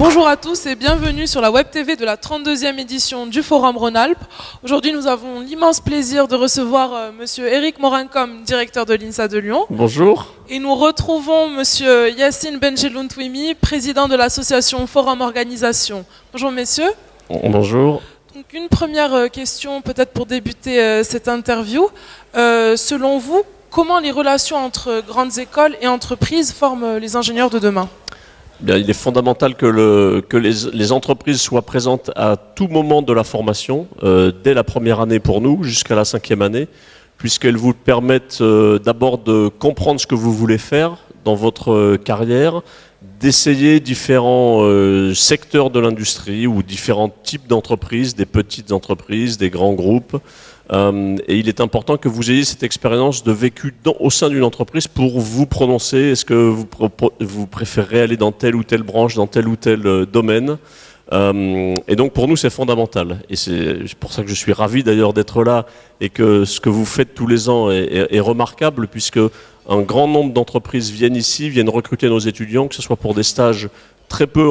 Bonjour à tous et bienvenue sur la Web TV de la 32e édition du Forum Rhône-Alpes. Aujourd'hui, nous avons l'immense plaisir de recevoir Monsieur Éric Morin-Comme, directeur de l'INSA de Lyon. Bonjour. Et nous retrouvons Monsieur Yassine Benjeloun-Touimi, président de l'association Forum Organisation. Bonjour messieurs. Bonjour. Donc une première question peut-être pour débuter cette interview. Selon vous, comment les relations entre grandes écoles et entreprises forment les ingénieurs de demain ? Bien, il est fondamental que les entreprises soient présentes à tout moment de la formation, dès la première année pour nous, jusqu'à la 5e année, puisqu'elles vous permettent d'abord de comprendre ce que vous voulez faire dans votre carrière, d'essayer différents secteurs de l'industrie ou différents types d'entreprises, des petites entreprises, des grands groupes. Et il est important que vous ayez cette expérience de vécu au sein d'une entreprise pour vous prononcer. Est-ce que vous préférez aller dans telle ou telle branche, dans tel ou tel domaine. Et donc pour nous c'est fondamental. Et c'est pour ça que je suis ravi d'ailleurs d'être là et que ce que vous faites tous les ans est remarquable, puisque un grand nombre d'entreprises viennent ici, viennent recruter nos étudiants, que ce soit pour des stages, très peu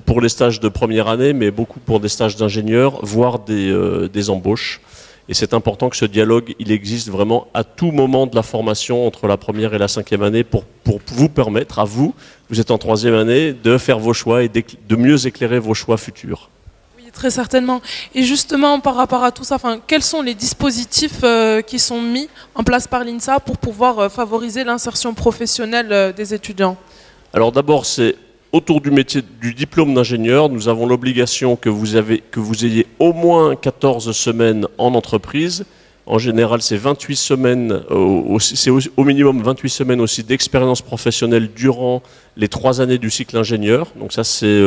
pour les stages de première année, mais beaucoup pour des stages d'ingénieurs, voire des embauches. Et c'est important que ce dialogue, il existe vraiment à tout moment de la formation entre la première et la 5e année pour vous permettre, à vous êtes en 3e année, de faire vos choix et de mieux éclairer vos choix futurs. Oui, très certainement. Et justement, par rapport à tout ça, quels sont les dispositifs qui sont mis en place par l'INSA pour pouvoir favoriser l'insertion professionnelle des étudiants ? Alors d'abord, c'est autour du métier du diplôme d'ingénieur, nous avons l'obligation que vous ayez au moins 14 semaines en entreprise. En général, c'est 28 semaines, c'est au minimum 28 semaines aussi d'expérience professionnelle durant les 3 années du cycle ingénieur. Donc ça, c'est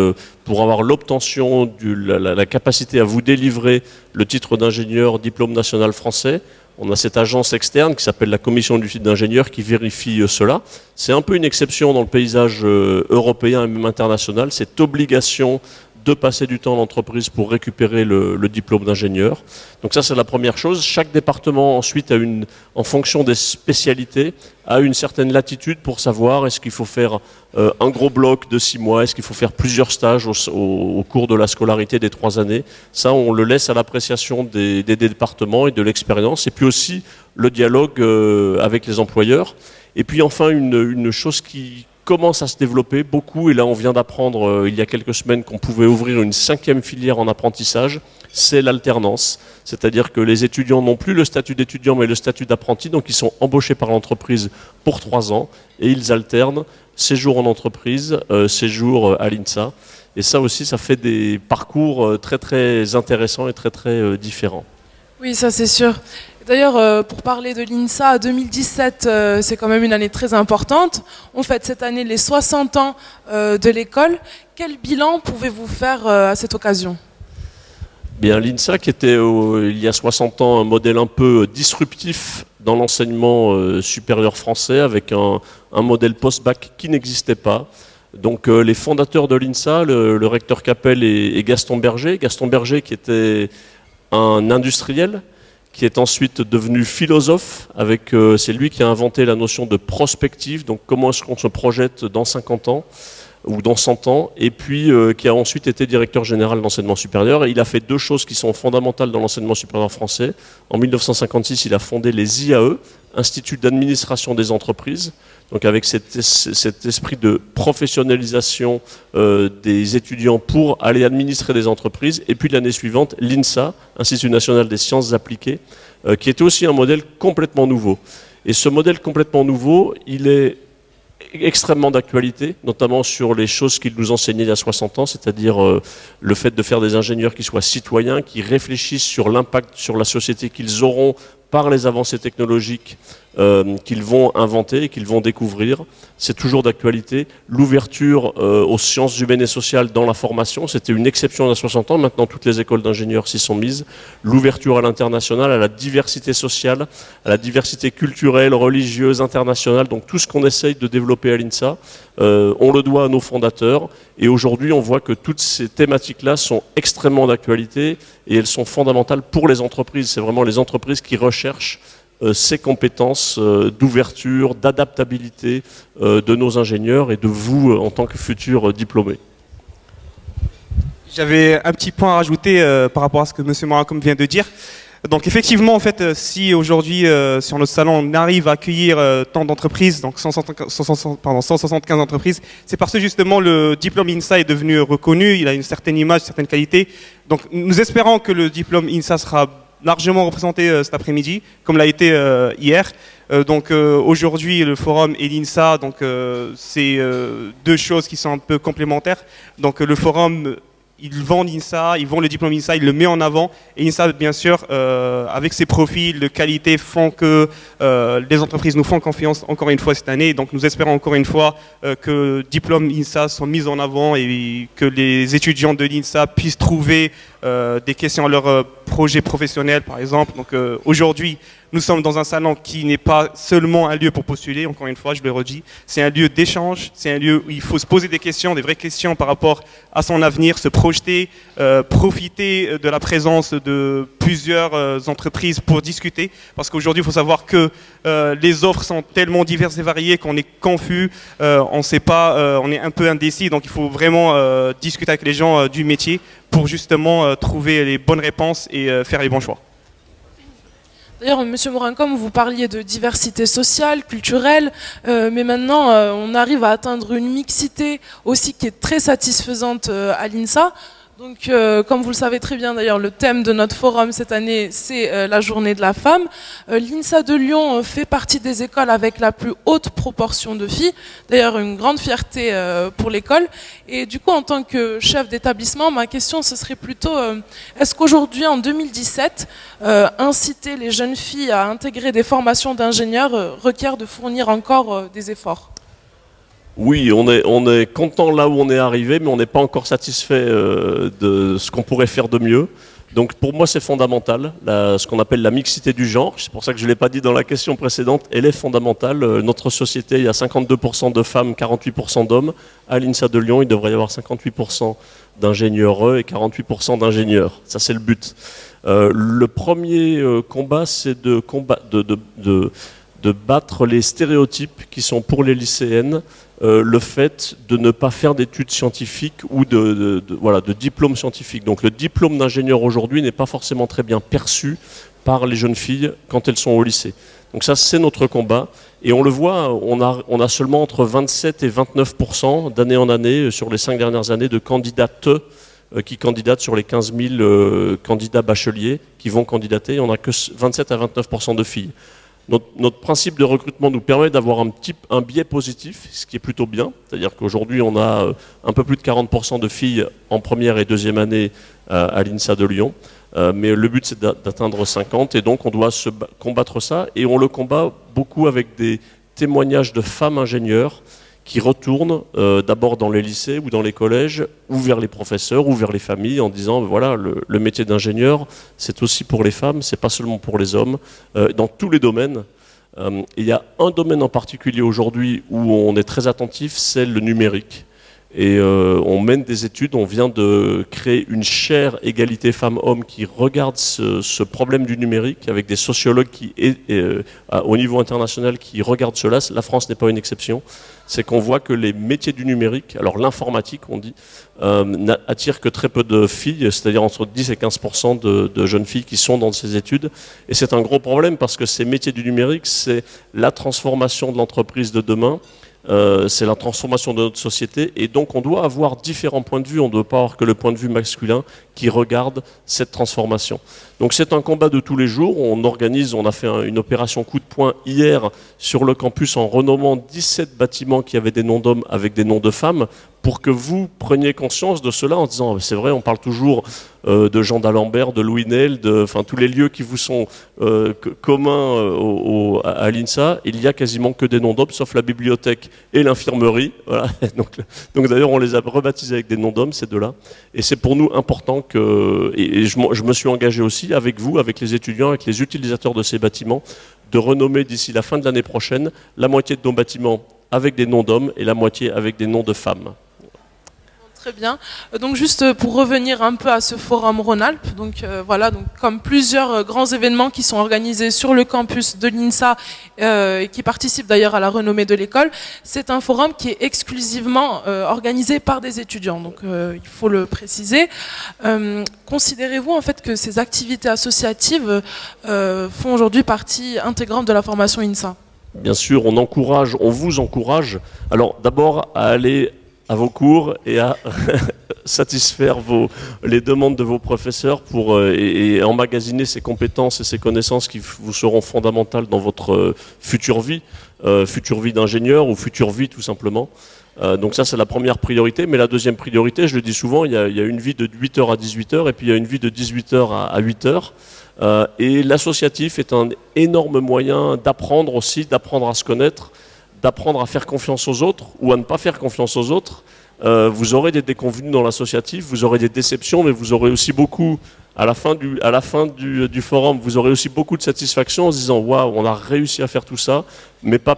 pour avoir l'obtention, la capacité à vous délivrer le titre d'ingénieur diplôme national français. On a cette agence externe qui s'appelle la commission du titre d'ingénieur qui vérifie cela. C'est un peu une exception dans le paysage européen et même international, cette obligation de passer du temps en entreprise pour récupérer le diplôme d'ingénieur. Donc ça, c'est la première chose. Chaque département ensuite, en fonction des spécialités, a une certaine latitude pour savoir est-ce qu'il faut faire un gros bloc de 6 mois, est-ce qu'il faut faire plusieurs stages au cours de la scolarité des 3 années. Ça, on le laisse à l'appréciation des départements et de l'expérience. Et puis aussi le dialogue avec les employeurs. Et puis enfin, une chose qui commence à se développer beaucoup, et là on vient d'apprendre il y a quelques semaines qu'on pouvait ouvrir une 5e filière en apprentissage, c'est l'alternance. C'est-à-dire que les étudiants n'ont plus le statut d'étudiant mais le statut d'apprenti, donc ils sont embauchés par l'entreprise pour 3 ans et ils alternent séjour en entreprise, séjour à l'INSA. Et ça aussi, ça fait des parcours très très intéressants et très très différents. Oui, ça c'est sûr. D'ailleurs, pour parler de l'INSA, 2017, c'est quand même une année très importante. On fête cette année les 60 ans de l'école. Quel bilan pouvez-vous faire à cette occasion ? Bien, l'INSA, qui était il y a 60 ans un modèle un peu disruptif dans l'enseignement supérieur français, avec un modèle post-bac qui n'existait pas. Donc les fondateurs de l'INSA, le recteur Capel et Gaston Berger. Gaston Berger qui était un industriel, qui est ensuite devenu philosophe, c'est lui qui a inventé la notion de prospective, donc comment est-ce qu'on se projette dans 50 ans ou dans 100 ans, et puis qui a ensuite été directeur général de l'enseignement supérieur. Et il a fait 2 choses qui sont fondamentales dans l'enseignement supérieur français. En 1956, il a fondé les IAE, Institut d'administration des entreprises, donc avec cet esprit de professionnalisation des étudiants pour aller administrer des entreprises. Et puis l'année suivante, l'INSA, Institut national des sciences appliquées, qui était aussi un modèle complètement nouveau. Et ce modèle complètement nouveau, il est extrêmement d'actualité, notamment sur les choses qu'il nous enseignait il y a 60 ans, c'est-à-dire le fait de faire des ingénieurs qui soient citoyens, qui réfléchissent sur l'impact sur la société qu'ils auront par les avancées technologiques qu'ils vont inventer et qu'ils vont découvrir. C'est toujours d'actualité. L'ouverture aux sciences humaines et sociales dans la formation, c'était une exception il y a 60 ans. Maintenant, toutes les écoles d'ingénieurs s'y sont mises. L'ouverture à l'international, à la diversité sociale, à la diversité culturelle, religieuse, internationale. Donc tout ce qu'on essaye de développer à l'INSA, on le doit à nos fondateurs. Et aujourd'hui, on voit que toutes ces thématiques-là sont extrêmement d'actualité et elles sont fondamentales pour les entreprises. C'est vraiment les entreprises qui recherchent ces compétences d'ouverture, d'adaptabilité de nos ingénieurs et de vous en tant que futurs diplômés. J'avais un petit point à rajouter par rapport à ce que M. Moracom vient de dire. Donc effectivement, en fait, si aujourd'hui sur notre salon on arrive à accueillir tant d'entreprises, donc 175 entreprises, c'est parce que justement le diplôme INSA est devenu reconnu, il a une certaine image, une certaine qualité. Donc nous espérons que le diplôme INSA sera largement représenté cet après-midi, comme l'a été hier. Donc aujourd'hui le forum et l'INSA, donc c'est deux choses qui sont un peu complémentaires. Donc le forum, ils vendent l'INSA, ils vendent le diplôme INSA, ils le mettent en avant. Et INSA, bien sûr, avec ses profils de qualité, font que les entreprises nous font confiance encore une fois cette année. Donc nous espérons encore une fois que le diplôme INSA soit mis en avant et que les étudiants de l'INSA puissent trouver des questions à leur projet professionnel, par exemple. Donc aujourd'hui, nous sommes dans un salon qui n'est pas seulement un lieu pour postuler, encore une fois, je le redis. C'est un lieu d'échange, c'est un lieu où il faut se poser des questions, des vraies questions par rapport à son avenir, se projeter, profiter de la présence de plusieurs entreprises pour discuter. Parce qu'aujourd'hui, il faut savoir que les offres sont tellement diverses et variées qu'on est confus, on ne sait pas, on est un peu indécis. Donc il faut vraiment discuter avec les gens du métier pour justement trouver les bonnes réponses et faire les bons choix. D'ailleurs, Monsieur Moracom, vous parliez de diversité sociale, culturelle, mais maintenant on arrive à atteindre une mixité aussi qui est très satisfaisante à l'INSA. Donc, comme vous le savez très bien d'ailleurs, le thème de notre forum cette année, c'est la journée de la femme. L'INSA de Lyon fait partie des écoles avec la plus haute proportion de filles. D'ailleurs, une grande fierté pour l'école. Et du coup, en tant que chef d'établissement, ma question, ce serait plutôt, est-ce qu'aujourd'hui, en 2017, inciter les jeunes filles à intégrer des formations d'ingénieurs requiert de fournir encore des efforts ? Oui, on est content là où on est arrivé, mais on n'est pas encore satisfait de ce qu'on pourrait faire de mieux. Donc pour moi, c'est fondamental, ce qu'on appelle la mixité du genre. C'est pour ça que je ne l'ai pas dit dans la question précédente, elle est fondamentale. Notre société, il y a 52% de femmes, 48% d'hommes. À l'INSA de Lyon, il devrait y avoir 58% d'ingénieurs et 48% d'ingénieurs. Ça, c'est le but. Le premier combat, c'est de battre les stéréotypes qui sont pour les lycéennes, le fait de ne pas faire d'études scientifiques ou de diplôme scientifique. Donc le diplôme d'ingénieur aujourd'hui n'est pas forcément très bien perçu par les jeunes filles quand elles sont au lycée. Donc ça, c'est notre combat. Et on le voit, on a seulement entre 27 et 29% d'année en année, sur les 5 dernières années, de candidates qui candidatent sur les 15 000 candidats bacheliers qui vont candidater. On n'a que 27 à 29% de filles. Notre principe de recrutement nous permet d'avoir un biais positif, ce qui est plutôt bien. C'est-à-dire qu'aujourd'hui, on a un peu plus de 40% de filles en première et deuxième année à l'INSA de Lyon. Mais le but, c'est d'atteindre 50. Et donc, on doit combattre ça. Et on le combat beaucoup avec des témoignages de femmes ingénieurs qui retournent d'abord dans les lycées ou dans les collèges, ou vers les professeurs, ou vers les familles, en disant voilà, le métier d'ingénieur, c'est aussi pour les femmes, c'est pas seulement pour les hommes, dans tous les domaines. Il y a un domaine en particulier aujourd'hui où on est très attentif, c'est le numérique. Et on mène des études, on vient de créer une chaire égalité femmes-hommes qui regarde ce problème du numérique avec des sociologues au niveau international qui regardent cela. La France n'est pas une exception. C'est qu'on voit que les métiers du numérique, alors l'informatique on dit, n'attirent que très peu de filles, c'est-à-dire entre 10 et 15% de jeunes filles qui sont dans ces études. Et c'est un gros problème parce que ces métiers du numérique, c'est la transformation de l'entreprise de demain. C'est la transformation de notre société et donc on doit avoir différents points de vue, on ne doit pas avoir que le point de vue masculin qui regarde cette transformation. Donc c'est un combat de tous les jours, on a fait une opération coup de poing hier sur le campus en renommant 17 bâtiments qui avaient des noms d'hommes avec des noms de femmes pour que vous preniez conscience de cela en disant c'est vrai, on parle toujours de Jean d'Alembert, de Louis Nel, enfin tous les lieux qui vous sont communs à l'INSA. Il n'y a quasiment que des noms d'hommes, sauf la bibliothèque et l'infirmerie. Voilà. Donc d'ailleurs, on les a rebaptisés avec des noms d'hommes, ces deux-là. Et c'est pour nous important que, et je me suis engagé aussi avec vous, avec les étudiants, avec les utilisateurs de ces bâtiments, de renommer d'ici la fin de l'année prochaine la moitié de nos bâtiments avec des noms d'hommes et la moitié avec des noms de femmes. Très bien. Donc juste pour revenir un peu à ce forum Rhône-Alpes, donc voilà, donc comme plusieurs grands événements qui sont organisés sur le campus de l'INSA et qui participent d'ailleurs à la renommée de l'école, c'est un forum qui est exclusivement organisé par des étudiants. Donc il faut le préciser. Considérez-vous en fait que ces activités associatives font aujourd'hui partie intégrante de la formation INSA? Bien sûr, on vous encourage. Alors d'abord à aller à vos cours et à satisfaire les demandes de vos professeurs et emmagasiner ces compétences et ces connaissances qui vous seront fondamentales dans votre future vie d'ingénieur ou future vie tout simplement. Donc ça c'est la première priorité, mais la deuxième priorité, je le dis souvent, il y a une vie de 8h à 18h et puis il y a une vie de 18h à 8h. Et l'associatif est un énorme moyen d'apprendre aussi, d'apprendre à se connaître, d'apprendre à faire confiance aux autres ou à ne pas faire confiance aux autres. Vous aurez des déconvenues dans l'associatif, vous aurez des déceptions, mais vous aurez aussi beaucoup, à la fin du forum, vous aurez aussi beaucoup de satisfaction en se disant waouh, on a réussi à faire tout ça, mais pas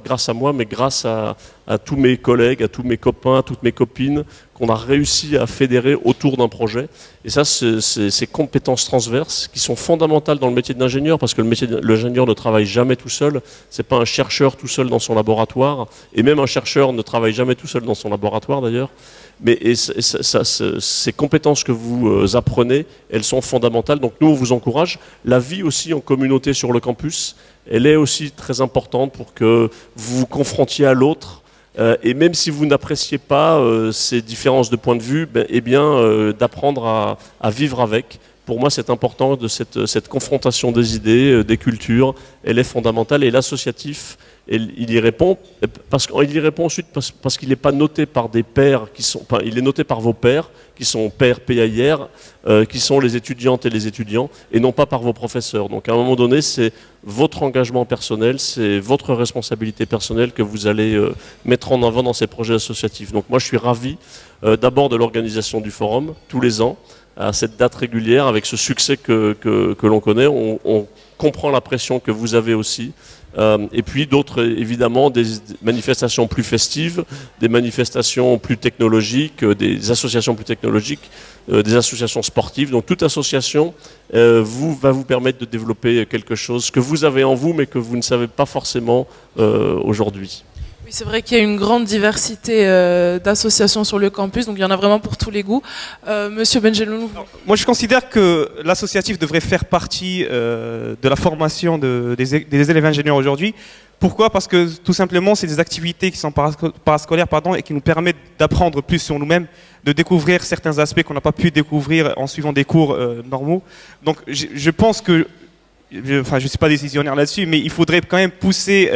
grâce à moi, mais grâce à tous mes collègues, à tous mes copains, à toutes mes copines, qu'on a réussi à fédérer autour d'un projet. Et ça, c'est ces compétences transverses qui sont fondamentales dans le métier d'ingénieur, parce que l'ingénieur ne travaille jamais tout seul. C'est pas un chercheur tout seul dans son laboratoire, et même un chercheur ne travaille jamais tout seul dans son laboratoire d'ailleurs. Mais ces compétences que vous apprenez, elles sont fondamentales. Donc nous, on vous encourage. La vie aussi en communauté sur le campus, elle est aussi très importante pour que vous vous confrontiez à l'autre. Et même si vous n'appréciez pas ces différences de point de vue, d'apprendre à vivre avec. Pour moi, c'est important de cette confrontation des idées, des cultures. Elle est fondamentale. Et l'associatif, il y répond. Il y répond ensuite parce qu'il n'est pas noté par des pairs il est noté par vos pairs, qui sont pairs PAIR, qui sont les étudiantes et les étudiants, et non pas par vos professeurs. Donc à un moment donné, c'est votre engagement personnel, c'est votre responsabilité personnelle que vous allez mettre en avant dans ces projets associatifs. Donc moi, je suis ravi d'abord de l'organisation du forum tous les ans, à cette date régulière, avec ce succès que l'on connaît. On comprend la pression que vous avez aussi. Et puis d'autres, évidemment, des manifestations plus festives, des manifestations plus technologiques, des associations plus technologiques, des associations sportives. Donc toute association va vous permettre de développer quelque chose que vous avez en vous, mais que vous ne savez pas forcément aujourd'hui. Oui, c'est vrai qu'il y a une grande diversité d'associations sur le campus, donc il y en a vraiment pour tous les goûts. Monsieur Benjeloun. Moi, je considère que l'associatif devrait faire partie de la formation des élèves ingénieurs aujourd'hui. Pourquoi? Parce que tout simplement, c'est des activités qui sont parascolaires et qui nous permettent d'apprendre plus sur nous-mêmes, de découvrir certains aspects qu'on n'a pas pu découvrir en suivant des cours normaux. Donc, je pense que je ne suis pas décisionnaire là-dessus, mais il faudrait quand même pousser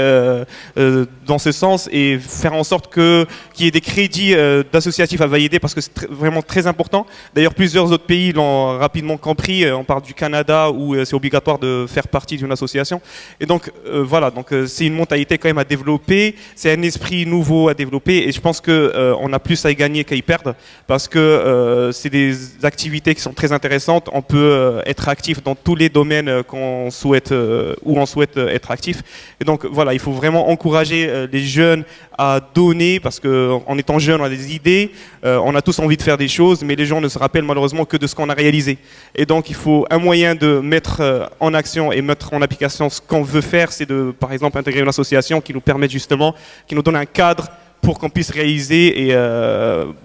dans ce sens et faire en sorte qu'il y ait des crédits d'associatifs à valider, parce que c'est vraiment très important. D'ailleurs, plusieurs autres pays l'ont rapidement compris. On parle du Canada où c'est obligatoire de faire partie d'une association. Et donc voilà, c'est une mentalité quand même à développer, c'est un esprit nouveau à développer, et je pense qu'on a plus à y gagner qu'à y perdre, parce que c'est des activités qui sont très intéressantes. On peut être actif dans tous les domaines où on souhaite être actif. Et donc voilà, il faut vraiment encourager les jeunes à donner, parce qu'en étant jeune, on a des idées, on a tous envie de faire des choses, mais les gens ne se rappellent malheureusement que de ce qu'on a réalisé. Et donc il faut un moyen de mettre en action et mettre en application ce qu'on veut faire, c'est de, par exemple, intégrer une association qui nous permette justement, qui nous donne un cadre pour qu'on puisse réaliser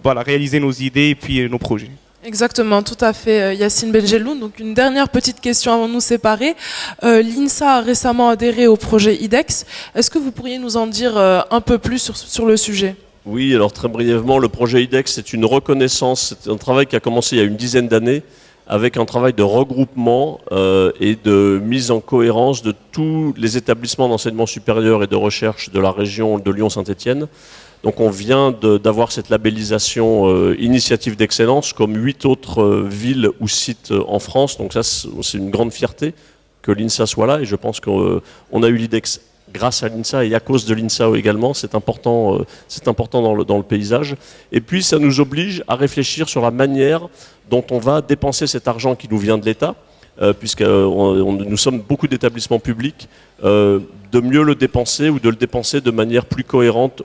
réaliser nos idées et puis nos projets. Exactement, tout à fait, Yacine Benjeloun. Donc une dernière petite question avant de nous séparer. L'INSA a récemment adhéré au projet IDEX. Est-ce que vous pourriez nous en dire un peu plus sur le sujet ? Oui, alors très brièvement, le projet IDEX, c'est une reconnaissance, c'est un travail qui a commencé il y a une dizaine d'années, avec un travail de regroupement et de mise en cohérence de tous les établissements d'enseignement supérieur et de recherche de la région de Lyon-Saint-Étienne. Donc on vient d'avoir cette labellisation initiative d'excellence comme 8 autres villes ou sites en France. Donc ça, c'est une grande fierté que l'INSA soit là, et je pense qu'on a eu l'IDEX grâce à l'INSA et à cause de l'INSA également. C'est important dans le paysage. Et puis ça nous oblige à réfléchir sur la manière dont on va dépenser cet argent qui nous vient de l'État, puisque nous sommes beaucoup d'établissements publics, de mieux le dépenser ou de le dépenser de manière plus cohérente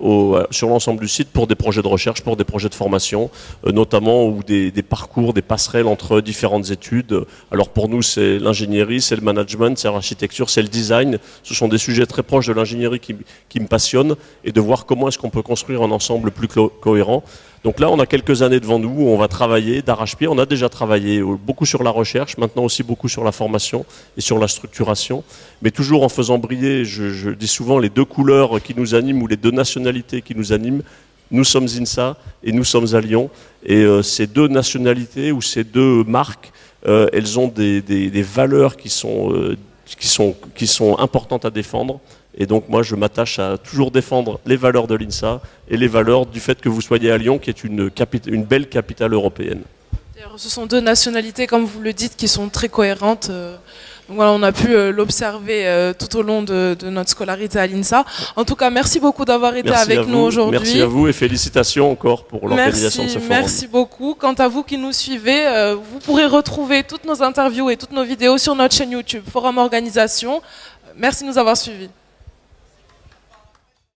sur l'ensemble du site pour des projets de recherche, pour des projets de formation, notamment, ou des parcours, des passerelles entre différentes études. Alors pour nous, c'est l'ingénierie, c'est le management, c'est l'architecture, c'est le design. Ce sont des sujets très proches de l'ingénierie qui me passionnent, et de voir comment est-ce qu'on peut construire un ensemble plus cohérent. Donc là, on a quelques années devant nous où on va travailler d'arrache-pied. On a déjà travaillé beaucoup sur la recherche, maintenant aussi beaucoup sur la formation et sur la structuration, mais toujours en faisant briller, je dis souvent, les deux couleurs qui nous animent ou les deux nationalités qui nous animent. Nous sommes INSA et nous sommes à Lyon. Et ces deux nationalités ou ces deux marques, elles ont des valeurs qui sont importantes à défendre. Et donc moi, je m'attache à toujours défendre les valeurs de l'INSA et les valeurs du fait que vous soyez à Lyon, qui est une belle capitale européenne. Ce sont deux nationalités, comme vous le dites, qui sont très cohérentes. Donc voilà, on a pu l'observer tout au long de notre scolarité à l'INSA. En tout cas, merci beaucoup d'avoir été avec nous aujourd'hui. Merci à vous et félicitations encore pour l'organisation de ce forum. Merci beaucoup. Quant à vous qui nous suivez, vous pourrez retrouver toutes nos interviews et toutes nos vidéos sur notre chaîne YouTube Forum Organisation. Merci de nous avoir suivis.